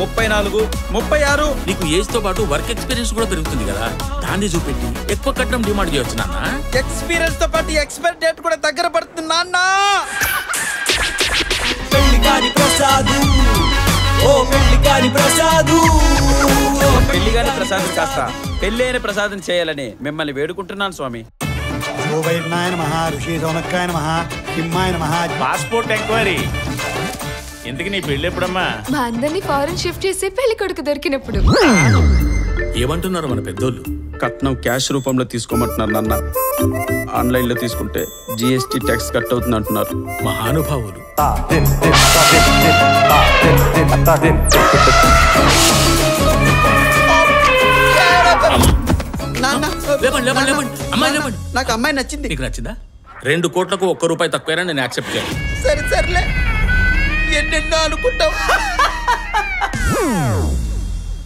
34, 36. నీకు ఏజ్ తో పాటు వర్క్ ఎక్స్పీరియన్స్ కూడా పెరుగుతుంది కదా, దాన్ని చూపెట్టి ఎక్కువ కట్నం డిమాండ్ చేయొచ్చు నాన్న. ఎక్స్పీరియన్స్ తో పాటు ఎక్స్పైర్ డేట్ కూడా దగ్గర పడుతుంది నాన్న. పెళ్లిగాని ప్రసాదు, ఓ పెళ్లిగాని ప్రసాదు. పెళ్లిగాని ప్రసాదం కాస్త పెళ్ళైన ప్రసాదం చేయాలని మిమ్మల్ని వేడుకుంటున్నాను స్వామి. వైద్యాయ నమః, ఋషి సౌనకాయ నమః, కిమ్మాయ నమః. Passport enquiry. ఇంతకి నీ పెళ్ళి ఎప్పుడమ్మా? మా అందరినీ ఫారెన్ షిఫ్ట్ చేసి పెళ్లి కొడుకు దొరికినప్పుడు. ఏమంటున్నారు మన పెద్దోళ్ళు? కట్నం క్యాష్ రూపంలో తీసుకోమంటున్నారు నాన్న. ఆన్లైన్ లో తీసుకుంటే జిఎస్టీ ట్యాక్స్ కట్ అవుతుంది అంటున్నారు. మహానుభావులు. నాకు అమ్మాయి నచ్చింది. నీకు నచ్చిందా? 2 కోట్లకు 1 రూపాయి తక్కువైనా నేను యాక్సెప్ట్ చేయాలి. సరే సర్లే, ఎన్నెన్నో అనుకుంటావు.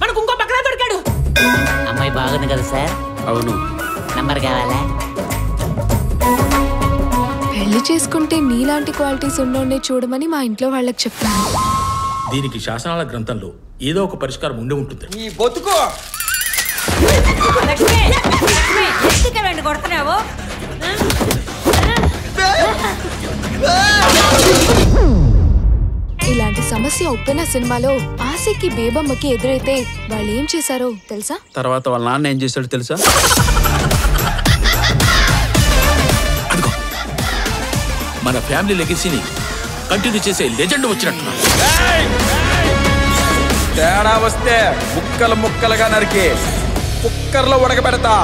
మనకు ఇంకో పక్కన దొరికాడు. అమ్మాయి బాగుంది కదా సార్? అవును. నంబర్ కావాలా? పెళ్లి చేసుకుంటే నీలాంటి క్వాలిటీస్ ఉన్నోనే చూడమని మా ఇంట్లో వాళ్ళకి చెప్తాను. దీనికి శాసనాల గ్రంథంలో ఏదో ఒక పరిష్కారం ఉండి ఉంటుంది. ఈ బతుకు కొడుతున్నావు. ఇలాంటి సమస్య ఉప్పెన సినిమాలో ఆశకి బేబమ్మకి ఎదురైతే వాళ్ళు ఏం చేశారో తెలుసా? తర్వాత వాళ్ళ నాన్న ఏం చేశాడు తెలుసా? మన ఫ్యామిలీ లెగసీని కంటిన్యూ చేసే లెజెండ్ వచ్చినట్టు. తేడా వస్తే ముక్కలు ముక్కలుగా నరికి కుక్కర్లో ఉడకబెడతా.